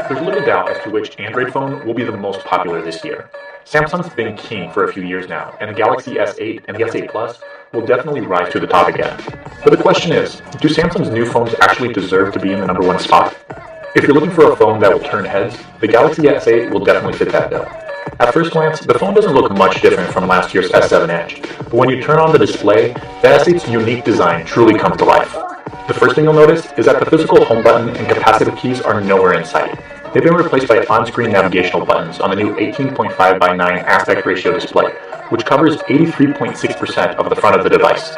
There's little doubt as to which Android phone will be the most popular this year. Samsung's been king for a few years now, and the Galaxy S8 and the S8 Plus will definitely rise to the top again. But the question is, do Samsung's new phones actually deserve to be in the #1 spot? If you're looking for a phone that will turn heads, the Galaxy S8 will definitely fit that bill. At first glance, the phone doesn't look much different from last year's S7 Edge, but when you turn on the display, the S8's unique design truly comes to life. The first thing you'll notice is that the physical home button and capacitive keys are nowhere in sight. They've been replaced by on-screen navigational buttons on the new 18.5:9 aspect ratio display, which covers 83.6% of the front of the device.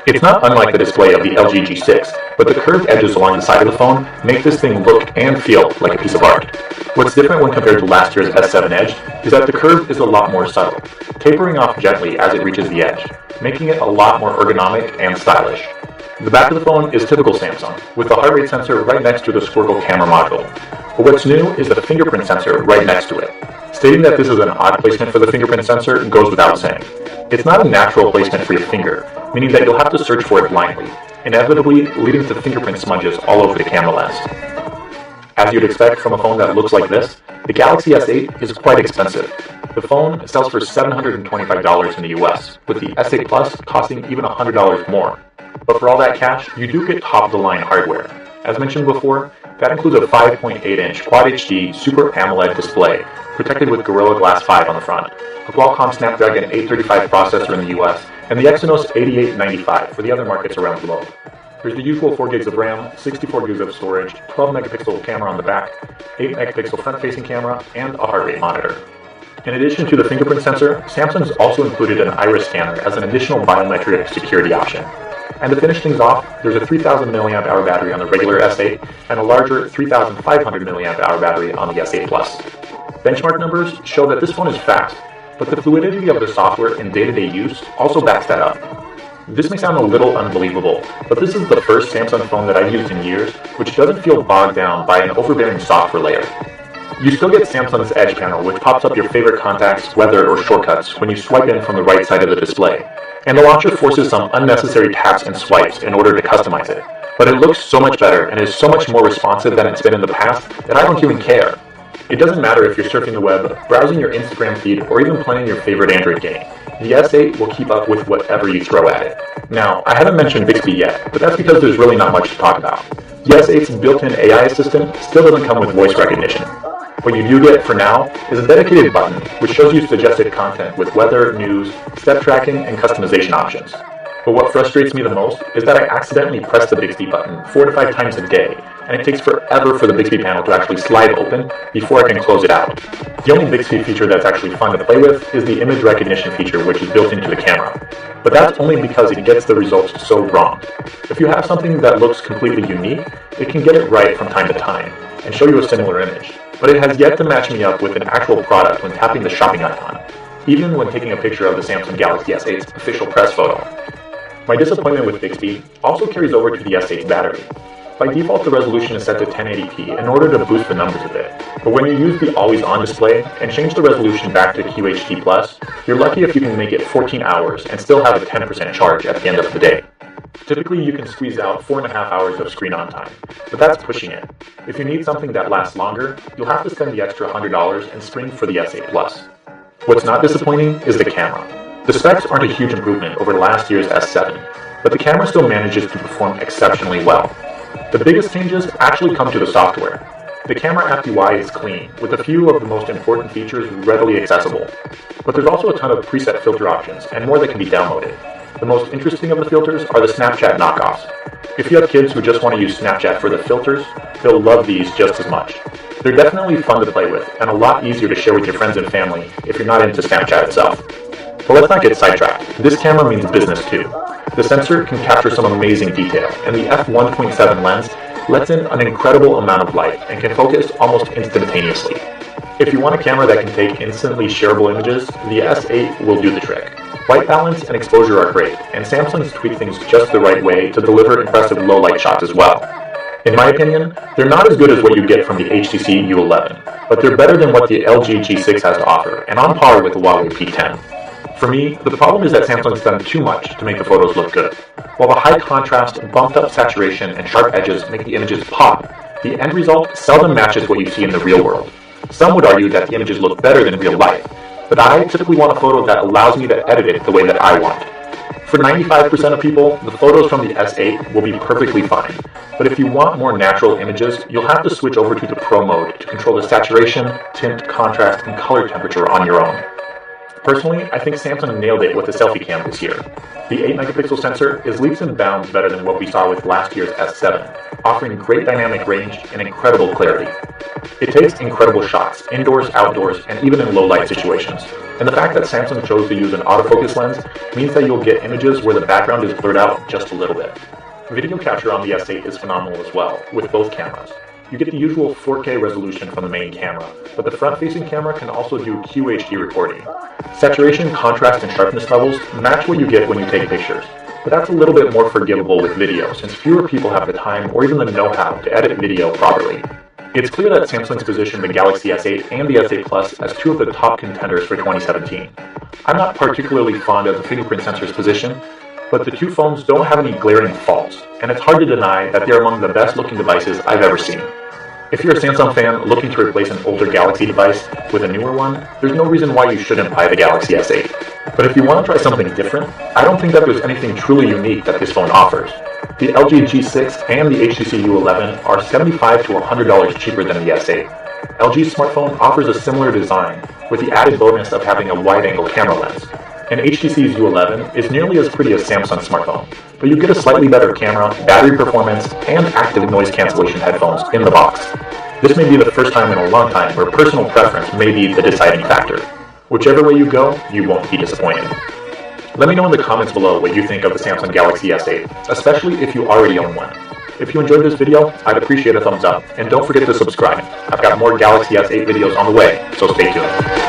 It's not unlike the display of the LG G6, but the curved edges along the side of the phone make this thing look and feel like a piece of art. What's different when compared to last year's S7 Edge is that the curve is a lot more subtle, tapering off gently as it reaches the edge, making it a lot more ergonomic and stylish. The back of the phone is typical Samsung, with the heart rate sensor right next to the Squircle camera module. But what's new is the fingerprint sensor right next to it. Stating that this is an odd placement for the fingerprint sensor goes without saying. It's not a natural placement for your finger, meaning that you'll have to search for it blindly, inevitably leading to fingerprint smudges all over the camera lens. As you'd expect from a phone that looks like this, the Galaxy S8 is quite expensive. The phone sells for $725 in the US, with the S8 Plus costing even $100 more. But for all that cash, you do get top-of-the-line hardware. As mentioned before, that includes a 5.8-inch Quad HD Super AMOLED display, protected with Gorilla Glass 5 on the front, a Qualcomm Snapdragon 835 processor in the US, and the Exynos 8895 for the other markets around the globe. There's the usual 4 gigs of RAM, 64 gigs of storage, 12-megapixel camera on the back, 8-megapixel front-facing camera, and a heart rate monitor. In addition to the fingerprint sensor, Samsung's also included an iris scanner as an additional biometric security option. And to finish things off, there's a 3000 mAh battery on the regular S8 and a larger 3500 mAh battery on the S8 Plus. Benchmark numbers show that this phone is fast, but the fluidity of the software in day-to-day use also backs that up. This may sound a little unbelievable, but this is the first Samsung phone that I've used in years which doesn't feel bogged down by an overbearing software layer. You still get Samsung's Edge panel, which pops up your favorite contacts, weather, or shortcuts when you swipe in from the right side of the display. And the launcher forces some unnecessary taps and swipes in order to customize it. But it looks so much better and is so much more responsive than it's been in the past that I don't even care. It doesn't matter if you're surfing the web, browsing your Instagram feed, or even playing your favorite Android game. The S8 will keep up with whatever you throw at it. Now, I haven't mentioned Bixby yet, but that's because there's really not much to talk about. The S8's built-in AI assistant still doesn't come with voice recognition. What you do get for now is a dedicated button which shows you suggested content with weather, news, step tracking, and customization options. But what frustrates me the most is that I accidentally press the Bixby button 4 to 5 times a day, and it takes forever for the Bixby panel to actually slide open before I can close it out. The only Bixby feature that's actually fun to play with is the image recognition feature, which is built into the camera. But that's only because it gets the results so wrong. If you have something that looks completely unique, it can get it right from time to time and show you a similar image. But it has yet to match me up with an actual product when tapping the shopping icon, even when taking a picture of the Samsung Galaxy S8's official press photo. My disappointment with Bixby also carries over to the S8's battery. By default, the resolution is set to 1080p in order to boost the numbers a bit, but when you use the always-on display and change the resolution back to QHD+, you're lucky if you can make it 14 hours and still have a 10% charge at the end of the day. Typically, you can squeeze out 4.5 hours of screen on time, but that's pushing it. If you need something that lasts longer, you'll have to spend the extra $100 and spring for the S8 Plus. What's not disappointing is the camera. The specs aren't a huge improvement over last year's S7, but the camera still manages to perform exceptionally well. The biggest changes actually come to the software. The camera app UI is clean, with a few of the most important features readily accessible. But there's also a ton of preset filter options, and more that can be downloaded. The most interesting of the filters are the Snapchat knockoffs. If you have kids who just want to use Snapchat for the filters, they'll love these just as much. They're definitely fun to play with, and a lot easier to share with your friends and family if you're not into Snapchat itself. But let's not get sidetracked. This camera means business too. The sensor can capture some amazing detail, and the f1.7 lens lets in an incredible amount of light and can focus almost instantaneously. If you want a camera that can take instantly shareable images, the S8 will do the trick. White balance and exposure are great, and Samsung's tweaked things just the right way to deliver impressive low light shots as well. In my opinion, they're not as good as what you get from the HTC U11, but they're better than what the LG G6 has to offer, and on par with the Huawei P10. For me, the problem is that Samsung's done too much to make the photos look good. While the high contrast, bumped up saturation, and sharp edges make the images pop, The end result seldom matches what you see in the real world. Some would argue that the images look better than real life, but I typically want a photo that allows me to edit it the way that I want. For 95% of people, the photos from the S8 will be perfectly fine, but if you want more natural images, you'll have to switch over to the Pro mode to control the saturation, tint, contrast, and color temperature on your own. Personally, I think Samsung nailed it with the selfie cam this year. The 8-megapixel sensor is leaps and bounds better than what we saw with last year's S7, offering great dynamic range and incredible clarity. It takes incredible shots, indoors, outdoors, and even in low-light situations. And the fact that Samsung chose to use an autofocus lens means that you'll get images where the background is blurred out just a little bit. Video capture on the S8 is phenomenal as well, with both cameras. You get the usual 4K resolution from the main camera, but the front-facing camera can also do QHD recording. Saturation, contrast, and sharpness levels match what you get when you take pictures, but that's a little bit more forgivable with video since fewer people have the time or even the know-how to edit video properly. It's clear that Samsung's positioned the Galaxy S8 and the S8 Plus as two of the top contenders for 2017. I'm not particularly fond of the fingerprint sensor's position, but the two phones don't have any glaring faults, and it's hard to deny that they're among the best-looking devices I've ever seen. If you're a Samsung fan looking to replace an older Galaxy device with a newer one, there's no reason why you shouldn't buy the Galaxy S8. But if you want to try something different, I don't think that there's anything truly unique that this phone offers. The LG G6 and the HTC U11 are $75 to $100 cheaper than the S8. LG's smartphone offers a similar design, with the added bonus of having a wide-angle camera lens. And HTC's U11 is nearly as pretty as Samsung's smartphone, but you get a slightly better camera, battery performance, and active noise cancellation headphones in the box. This may be the first time in a long time where personal preference may be the deciding factor. Whichever way you go, you won't be disappointed. Let me know in the comments below what you think of the Samsung Galaxy S8, especially if you already own one. If you enjoyed this video, I'd appreciate a thumbs up, and don't forget to subscribe. I've got more Galaxy S8 videos on the way, so stay tuned.